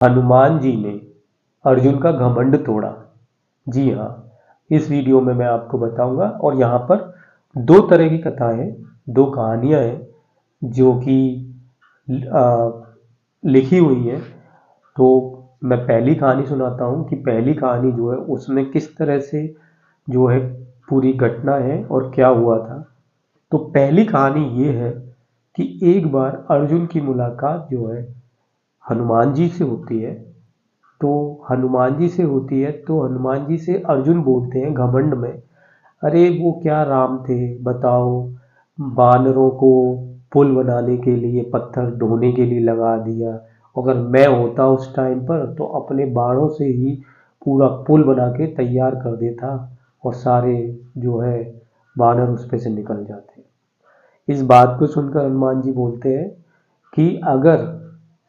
हनुमान जी ने अर्जुन का घमंड तोड़ा। जी हाँ, इस वीडियो में मैं आपको बताऊंगा और यहाँ पर दो तरह की कथाएं हैं, दो कहानियां हैं जो कि लिखी हुई हैं। तो मैं पहली कहानी सुनाता हूँ कि पहली कहानी जो है उसमें किस तरह से जो है पूरी घटना है और क्या हुआ था। तो पहली कहानी ये है कि एक बार अर्जुन की मुलाकात जो है हनुमान जी से होती है। तो हनुमान जी से होती है तो हनुमान जी से अर्जुन बोलते हैं घमंड में, अरे वो क्या राम थे बताओ, बानरों को पुल बनाने के लिए पत्थर ढोने के लिए लगा दिया। अगर मैं होता उस टाइम पर तो अपने बाणों से ही पूरा पुल बना के तैयार कर देता और सारे जो है बानर उस पे से निकल जाते। इस बात को सुनकर हनुमान जी बोलते हैं कि अगर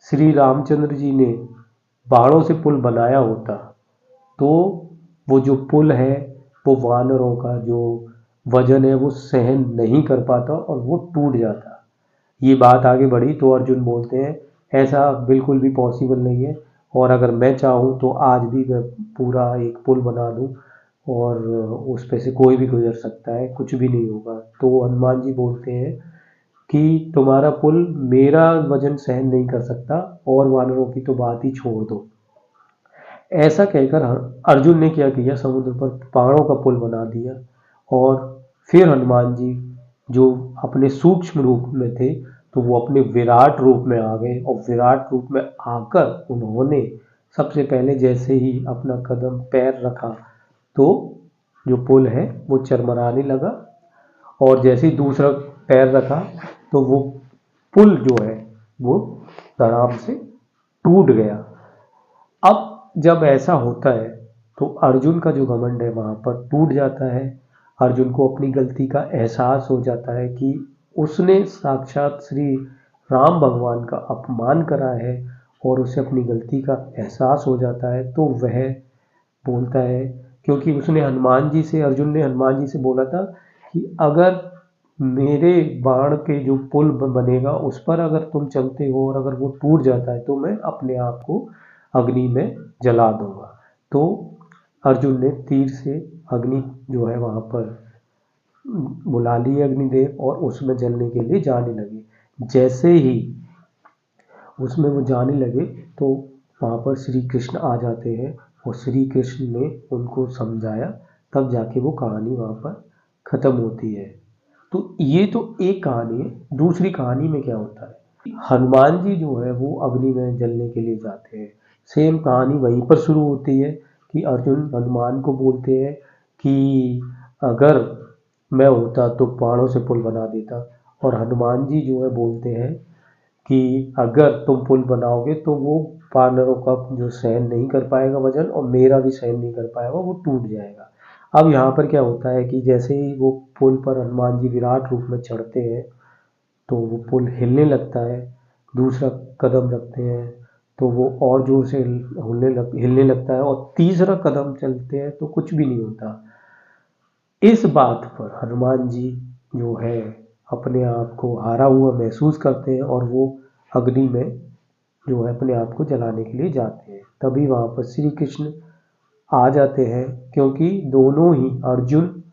श्री रामचंद्र जी ने बाणों से पुल बनाया होता तो वो जो पुल है वो वानरों का जो वजन है वो सहन नहीं कर पाता और वो टूट जाता। ये बात आगे बढ़ी तो अर्जुन बोलते हैं ऐसा बिल्कुल भी पॉसिबल नहीं है, और अगर मैं चाहूँ तो आज भी मैं पूरा एक पुल बना दूँ और उस पे से कोई भी गुजर सकता है, कुछ भी नहीं होगा। तो हनुमान जी बोलते हैं कि तुम्हारा पुल मेरा वजन सहन नहीं कर सकता और वानरों की तो बात ही छोड़ दो। ऐसा कहकर अर्जुन ने क्या किया, समुद्र पर पहाड़ों का पुल बना दिया। और फिर हनुमान जी जो अपने सूक्ष्म रूप में थे तो वो अपने विराट रूप में आ गए और विराट रूप में आकर उन्होंने सबसे पहले जैसे ही अपना कदम पैर रखा तो जो पुल है वो चरमराने लगा, और जैसे ही दूसरा पैर रखा तो वो पुल जो है वो धड़ाम से टूट गया। अब जब ऐसा होता है तो अर्जुन का जो घमंड है वहां पर टूट जाता है। अर्जुन को अपनी गलती का एहसास हो जाता है कि उसने साक्षात श्री राम भगवान का अपमान करा है और उसे अपनी गलती का एहसास हो जाता है। तो वह बोलता है, क्योंकि उसने हनुमान जी से अर्जुन ने हनुमान जी से बोला था कि अगर मेरे बाण के जो पुल बनेगा उस पर अगर तुम चलते हो और अगर वो टूट जाता है तो मैं अपने आप को अग्नि में जला दूंगा। तो अर्जुन ने तीर से अग्नि जो है वहां पर बुला ली अग्निदेव और उसमें जलने के लिए जाने लगे। जैसे ही उसमें वो जाने लगे तो वहाँ पर श्री कृष्ण आ जाते हैं और श्री कृष्ण ने उनको समझाया, तब जाके वो कहानी वहाँ पर ख़त्म होती है। तो ये तो एक कहानी है। दूसरी कहानी में क्या होता है, हनुमान जी जो है वो अग्नि में जलने के लिए जाते हैं। सेम कहानी वहीं पर शुरू होती है कि अर्जुन हनुमान को बोलते हैं कि अगर मैं होता तो पहाड़ों से पुल बना देता, और हनुमान जी जो है बोलते हैं कि अगर तुम पुल बनाओगे तो वो वानरों का जो सहन नहीं कर पाएगा वजन और मेरा भी सहन नहीं कर पाएगा, वो टूट जाएगा। अब यहाँ पर क्या होता है कि जैसे ही वो पुल पर हनुमान जी विराट रूप में चढ़ते हैं तो वो पुल हिलने लगता है। दूसरा कदम रखते हैं तो वो और जोर से हिलने लगता है, और तीसरा कदम चलते हैं तो कुछ भी नहीं होता। इस बात पर हनुमान जी जो है अपने आप को हारा हुआ महसूस करते हैं और वो अग्नि में जो है अपने आप को जलाने के लिए जाते हैं। तभी वहाँ पर श्री कृष्ण आ जाते हैं, क्योंकि दोनों ही अर्जुन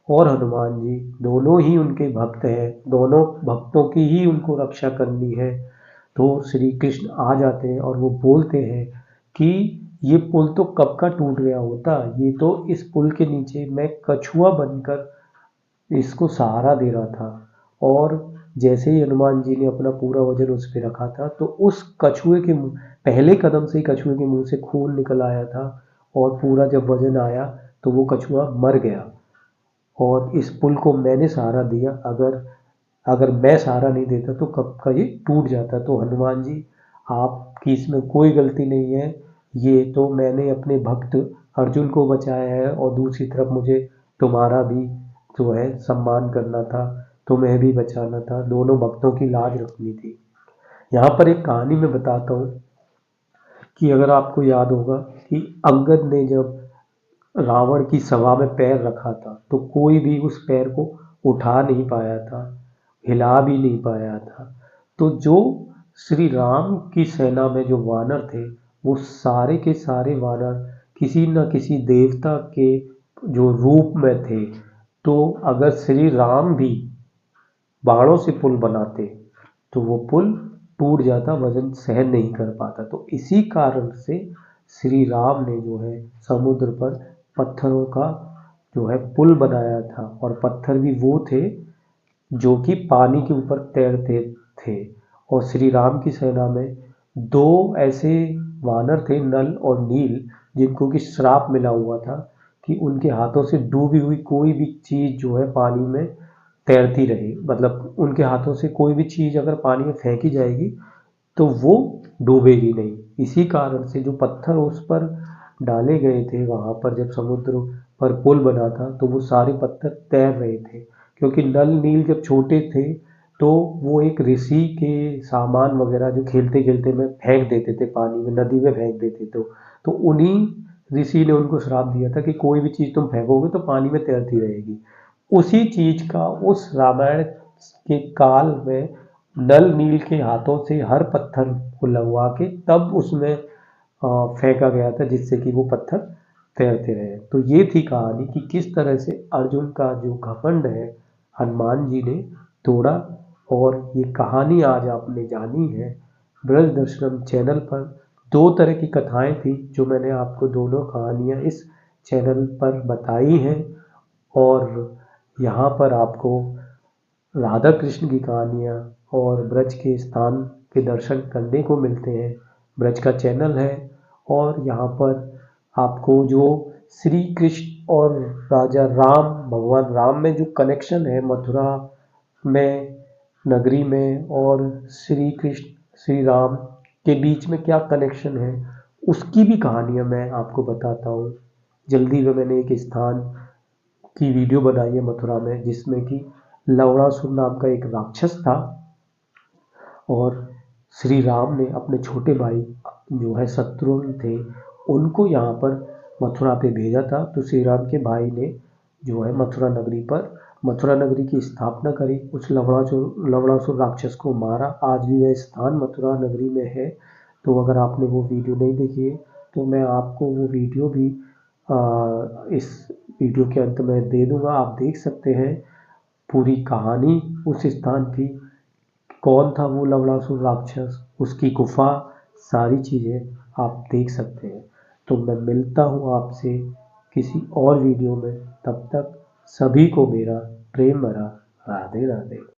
और हनुमान जी दोनों ही उनके भक्त हैं, दोनों भक्तों की ही उनको रक्षा करनी है। तो श्री कृष्ण आ जाते हैं और वो बोलते हैं कि ये पुल तो कब का टूट गया होता, ये तो इस पुल के नीचे मैं कछुआ बनकर इसको सहारा दे रहा था, और जैसे ही हनुमान जी ने अपना पूरा वजन उस पर रखा था तो उस कछुए के मुंह, पहले कदम से ही कछुए के मुंह से खून निकल आया था, और पूरा जब वजन आया तो वो कछुआ मर गया। और इस पुल को मैंने सहारा दिया, अगर अगर मैं सहारा नहीं देता तो कब का ये टूट जाता। तो हनुमान जी आपकी इसमें कोई गलती नहीं है, ये तो मैंने अपने भक्त अर्जुन को बचाया है, और दूसरी तरफ मुझे तुम्हारा भी जो है सम्मान करना था, तुम्हें भी बचाना था, दोनों भक्तों की लाज रखनी थी। यहाँ पर एक कहानी मैं बताता हूँ कि अगर आपको याद होगा कि अंगद ने जब रावण की सभा में पैर रखा था तो कोई भी उस पैर को उठा नहीं पाया था, हिला भी नहीं पाया था। तो जो श्री राम की सेना में जो वानर थे वो सारे के सारे वानर किसी न किसी देवता के जो रूप में थे। तो अगर श्री राम भी बाणों से पुल बनाते तो वो पुल टूट जाता, वजन सहन नहीं कर पाता। तो इसी कारण से श्री राम ने जो है समुद्र पर पत्थरों का जो है पुल बनाया था, और पत्थर भी वो थे जो कि पानी के ऊपर तैरते थे। और श्री राम की सेना में दो ऐसे वानर थे, नल और नील, जिनको कि श्राप मिला हुआ था कि उनके हाथों से डूबी हुई कोई भी चीज जो है पानी में तैरती रहे। मतलब उनके हाथों से कोई भी चीज अगर पानी में फेंकी जाएगी तो वो डूबेगी नहीं। इसी कारण से जो पत्थर उस पर डाले गए थे वहां पर, जब समुद्र पर पुल बना था, तो वो सारे पत्थर तैर रहे थे। क्योंकि नल नील जब छोटे थे तो वो एक ऋषि के सामान वगैरह जो खेलते खेलते में फेंक देते थे पानी में, नदी में फेंक देते। तो उन्हीं ऋषि ने उनको श्राप दिया था कि कोई भी चीज तुम फेंकोगे तो पानी में तैरती रहेगी। उसी चीज का उस रामायण के काल में नल नील के हाथों से हर पत्थर को लगवा के तब उसमें फेंका गया था, जिससे कि वो पत्थर तैरते रहे। तो ये थी कहानी कि किस तरह से अर्जुन का जो घमंड है हनुमान जी ने तोड़ा। और ये कहानी आज आपने जानी है ब्रज दर्शनम चैनल पर। दो तरह की कथाएं थी जो मैंने आपको दोनों कहानियां इस चैनल पर बताई हैं। और यहाँ पर आपको राधा कृष्ण की कहानियाँ और ब्रज के स्थान के दर्शन करने को मिलते हैं। ब्रज का चैनल है, और यहाँ पर आपको जो श्री कृष्ण और राजा राम, भगवान राम में जो कनेक्शन है मथुरा में, नगरी में, और श्री कृष्ण श्री राम के बीच में क्या कनेक्शन है, उसकी भी कहानियाँ मैं आपको बताता हूँ। जल्दी में मैंने एक स्थान की वीडियो बनाई है मथुरा में, जिसमें कि लवणासुर नाम का एक राक्षस था, और श्री राम ने अपने छोटे भाई जो है शत्रुघ्न थे उनको यहाँ पर मथुरा पे भेजा था। तो श्री राम के भाई ने जो है मथुरा नगरी की स्थापना करी, उस लवणासुर राक्षस को मारा। आज भी वह स्थान मथुरा नगरी में है। तो अगर आपने वो वीडियो नहीं देखी है तो मैं आपको वो वीडियो भी इस वीडियो के अंत में दे दूंगा, आप देख सकते हैं पूरी कहानी उस स्थान की। कौन था वो लवणासुर राक्षस, उसकी गुफा, सारी चीज़ें आप देख सकते हैं। तो मैं मिलता हूँ आपसे किसी और वीडियो में, तब तक सभी को मेरा प्रेम भरा राधे राधे।